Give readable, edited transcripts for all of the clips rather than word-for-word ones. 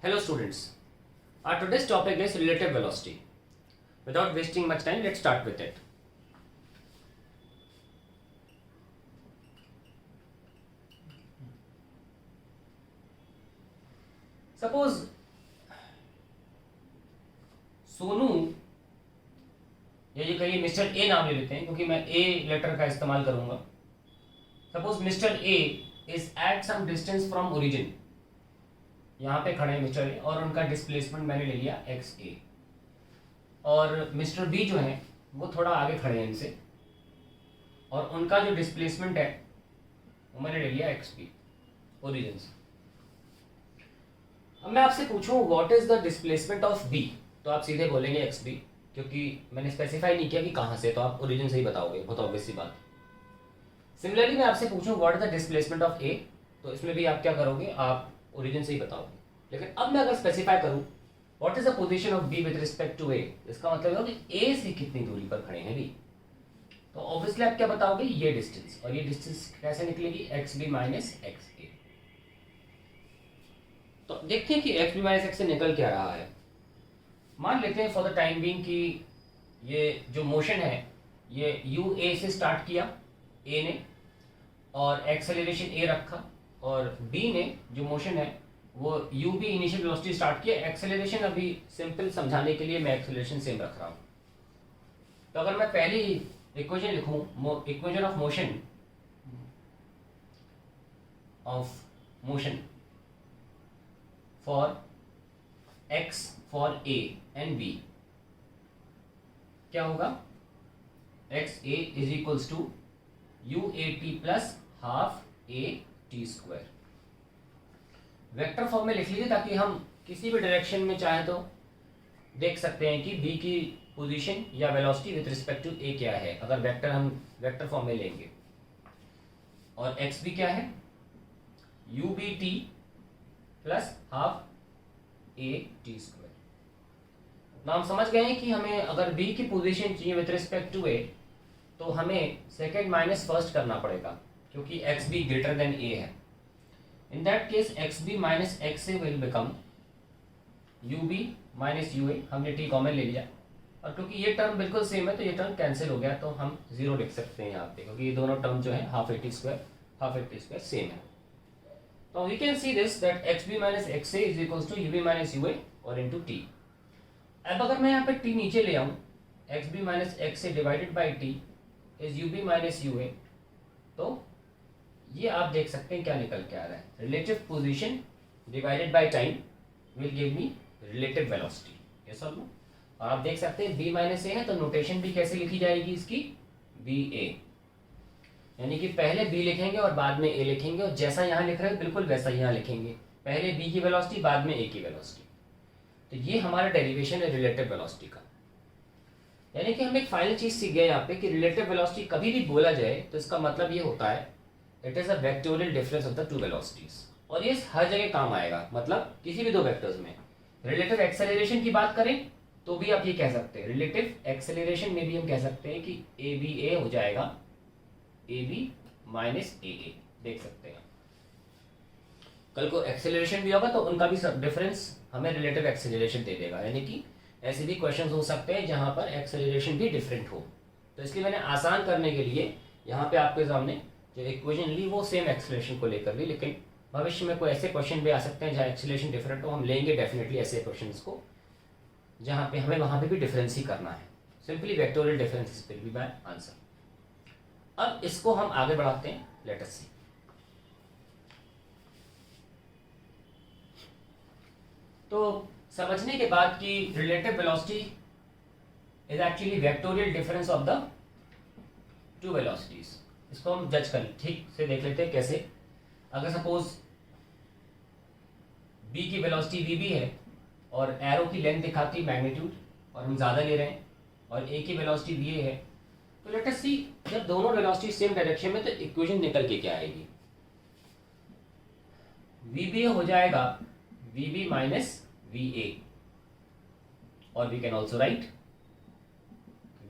Hello students, our today's topic is relative velocity. Without wasting much time, let's start with it. Suppose Sonu या ये कहिए mister A नाम ले लेते हैं क्योंकि मैं ए लेटर का इस्तेमाल करूंगा. Suppose mister A is at some distance from origin. यहाँ पे खड़े हैं मिस्टर ए और उनका डिस्प्लेसमेंट मैंने ले लिया एक्स ए. और मिस्टर बी जो है वो थोड़ा आगे खड़े हैं इनसे और उनका जो डिस्प्लेसमेंट है वो मैंने ले लिया एक्स बी ओरिजिन से. अब मैं आपसे पूछूं what is the displacement of B, तो आप सीधे बोलेंगे एक्स बी, क्योंकि मैंने स्पेसिफाई नहीं किया कि कहाँ से, तो आप ओरिजिन से ही बताओगे, बहुत ऑब्वियस सी बात. सिमिलरली मैं आपसे पूछूं what is the displacement of A, तो इसमें भी आप क्या करोगे, आप ओरिजिन से ही बताओगे. लेकिन अब मैं अगर स्पेसिफाई करूं what is the position of B with respect to A, इसका मतलब है कि ए से कितनी दूरी पर खड़े हैं बी, तो ऑब्वियसली आप क्या बताओगे, ये डिस्टेंस. और ये डिस्टेंस कैसे निकलेगी, एक्स बी माइनस एक्स ए. तो देखते हैं कि एक्स बी माइनस एक्स से निकल क्या रहा है. मान लेते हैं फॉर द टाइम बीइंग कि ये जो मोशन है ये यू ए से स्टार्ट किया ए ने, और एक्सेलरेशन ए रखा, और बी ने जो मोशन है वो U B initial velocity start किया. एक्सेलरेशन अभी सिंपल समझाने के लिए मैं एक्सेलरेशन सेम रख रहा हूँ. तो अगर मैं पहली इक्वेशन लिखूँ, equation of motion for x for a and b, क्या होगा, X A is equals to U A T plus half A T square. Vector form में लिख लीजिए ताकि हम किसी भी डायरेक्शन में चाहे तो देख सकते हैं कि b की पोजीशन या velocity with respect to a क्या है, अगर वेक्टर हम वेक्टर फॉर्म में लेंगे. और एक्स बी क्या है, U B T plus half A T square. ना हम समझ गए हैं कि हमें अगर b की पोजीशन चाहिए विथ रिस्पेक्ट टू a, तो हमें सेकेंड माइनस फर्स्ट करना पड़ेगा क्योंकि x B greater than a है. In that case x B minus x A will become u B minus u A. हमने t कॉमन ले लिया और क्योंकि ये टर्म बिल्कुल सेम है तो ये टर्म कैंसिल हो गया, तो हम जीरो लिख सकते हैं यहाँ पे, क्योंकि ये दोनों टर्म जो है half A T square same है. So we can see this that xb minus xa is equals to ub minus ua और into t. अब अगर मैं यहाँ पे t नीचे ले आऊँ, xb minus xa divided by t is ub minus ua, तो ये आप देख सकते हैं क्या निकल के आ रहा है, relative position divided by time will give me relative velocity. Yes और नो. और आप देख सकते हैं b माइनस ए है तो नोटेशन भी कैसे लिखी जाएगी इसकी, बी ए, यानी कि पहले b लिखेंगे और बाद में a लिखेंगे, और जैसा यहाँ लिख रहे हैं बिल्कुल वैसा यहाँ लिखेंगे, पहले b की वेलोसिटी बाद में a की वेलोसिटी. तो ये हमारा डेरिवेशन है रिलेटिव वेलोसिटी का. यानी कि हम एक फाइनल चीज सीख गए यहाँ पे कि रिलेटिव वेलोसिटी कभी भी बोला जाए तो इसका मतलब ये होता है it is a vectorial difference of the two velocities. और ये हर जगह काम आएगा, मतलब किसी भी दो वेक्टर्स में. रिलेटिव एक्सेलरेशन की बात करें तो भी आप ये कह सकते हैं, रिलेटिव एक्सेलरेशन में भी हम कह सकते हैं कि ए बी ए हो जाएगा ए बी माइनस ए ए. देख सकते हैं कल को एक्सेलरेशन भी होगा तो उनका भी डिफरेंस हमें रिलेटिव एक्सेलरेशन दे देगा. यानी कि ऐसे भी क्वेश्चंस हो सकते हैं जहां पर एक्सेलरेशन भी डिफरेंट हो. तो इसलिए मैंने आसान करने के लिए यहाँ पे आपके सामने जो इक्वेशन ली वो सेम एक्सेलरेशन को लेकर ली, लेकिन भविष्य में कोई ऐसे क्वेश्चन भी आ सकते हैं जहाँ एक्सेलरेशन डिफरेंट हो. हम लेंगे डेफिनेटली ऐसे क्वेश्चन को जहाँ पे हमें वहाँ पे भी डिफरेंस ही करना है. Simply vectorial difference will be my answer. अब इसको हम आगे बढ़ाते हैं, लेट अस सी. तो समझने के बाद कि relative velocity is actually vectorial difference of the two velocities, इसको हम जज कर ठीक से देख लेते हैं कैसे. अगर सपोज b की वेलोसिटी vb है और एरो की लेंथ दिखाती मैग्नीट्यूड और हम ज़्यादा ले रहे हैं, और a की वेलोसिटी va है, तो लेट अस सी जब दोनों वेलोसिटी सेम डायरेक्शन में तो इक्वेशन निकल के क्या आएगी, VBA हो जाएगा VB माइनस VA, और we can also write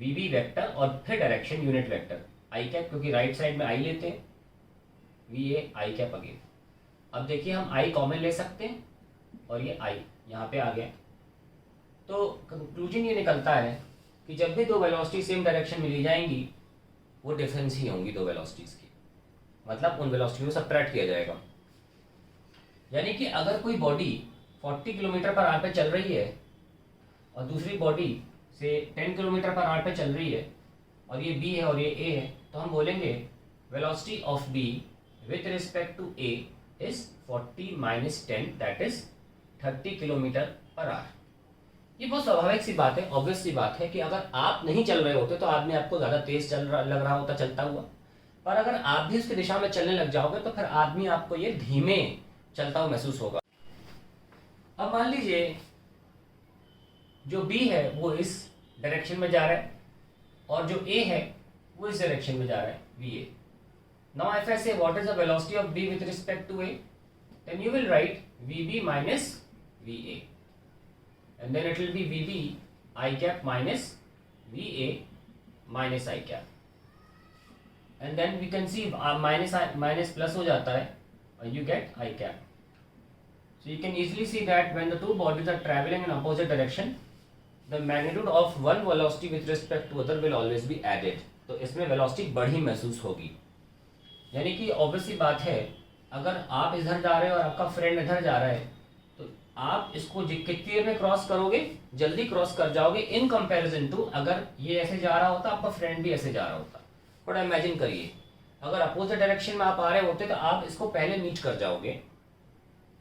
VB vector और फिर direction unit vector I cap, क्योंकि राइट साइड में I लेते हैं, VA I कैप अगेन. अब देखिए हम I कॉमन ले सकते हैं और ये आई यहाँ पे आ गया। तो कंक्लूजन ये निकलता है कि जब भी दो वेलोसिटी सेम डायरेक्शन में ली जाएंगी वो डिफरेंस ही होंगी दो वेलोसिटीज़ की, मतलब उन वेलोसिटी को सबट्रैक्ट किया जाएगा। यानी कि अगर कोई बॉडी 40 किलोमीटर पर आवर पे चल रही है और दूसरी बॉडी से 10 किलोमीटर पर आवर पे चल रही है और ये बी है और ये ए है, तो हम बोलेंगे velocity of B with respect to A is 40 minus 10 that is 30 kilometre per hour. ये बहुत स्वाभाविक सी बात है, ऑब्वियस सी बात है कि अगर आप नहीं चल रहे होते तो आदमी आपको ज़्यादा तेज लग रहा होता चलता हुआ, पर अगर आप भी उसकी दिशा में चलने लग जाओगे तो फिर आदमी आपको ये धीमे चलता हुआ महसूस होगा। अब मान लीजिए जो बी है वो इस डायरेक्शन में जा रहा है और जो ए है वो इस डायरेक्शन में जा रहा है, V A. Now if I say what is the velocity of B with respect to A, then you will write V B minus V A and then it will be VB I cap minus VA minus I cap, and then we can see minus plus हो जाता है and you get I cap. So you can easily see that when the two bodies are traveling in opposite direction, the magnitude of one velocity with respect to other will always be added. तो इसमें velocity बढ़ी महसूस होगी। यानी कि obvious सी बात है, अगर आप इधर जा रहे हो और आपका फ्रेंड इधर जा रहा है तो आप इसको कितनी देर में क्रॉस करोगे, जल्दी क्रॉस कर जाओगे इन कंपैरिजन टू अगर ये ऐसे जा रहा होता, आपका फ्रेंड भी ऐसे जा रहा होता। थोड़ा इमेजिन करिए, अगर अपोजिट डायरेक्शन में आप आ रहे होते तो आप इसको पहले मीट कर जाओगे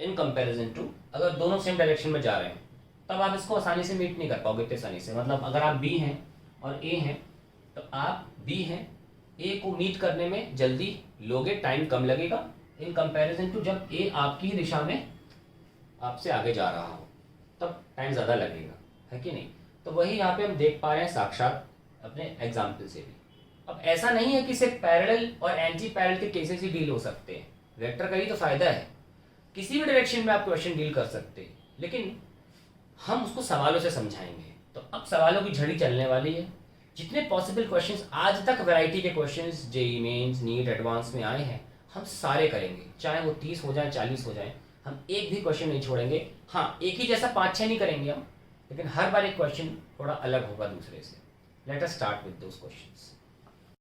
इन कंपैरिजन टू अगर दोनों सेम डायरेक्शन में जा रहे हैं, तब आप इसको आसानी से मीट नहीं कर पाओगे इतनी आसानी से। मतलब अगर आप बी हैं और ए हैं तो आप बी हैं, ए को मीट करने में जल्दी लोगे, टाइम कम लगेगा इन कंपैरिजन टू जब ए आपकी ही दिशा में आपसे आगे जा रहा हो, तब टाइम ज़्यादा लगेगा, है कि नहीं। तो वही यहाँ पे हम देख पा रहे हैं साक्षात अपने एग्जाम्पल से भी। अब ऐसा नहीं है कि सिर्फ पैरेलल और एंटी पैरेलल के केसेस ही डील हो सकते हैं, वेक्टर का ही तो फायदा है, किसी भी डायरेक्शन में आप क्वेश्चन डील कर सकते हैं, लेकिन हम उसको सवालों से समझाएंगे। तो अब सवालों की झड़ी चलने वाली है। जितने पॉसिबल क्वेश्चंस आज तक वैरायटी के questions JEE mains NEET advance में आए हैं, हम सारे करेंगे, चाहे वो 30 हो जाए 40 हो जाए, हम एक भी क्वेश्चन नहीं छोड़ेंगे। हाँ, एक ही जैसा 5-6 नहीं करेंगे हम, लेकिन हर बार एक क्वेश्चन थोड़ा अलग होगा दूसरे से। Let us start with those questions.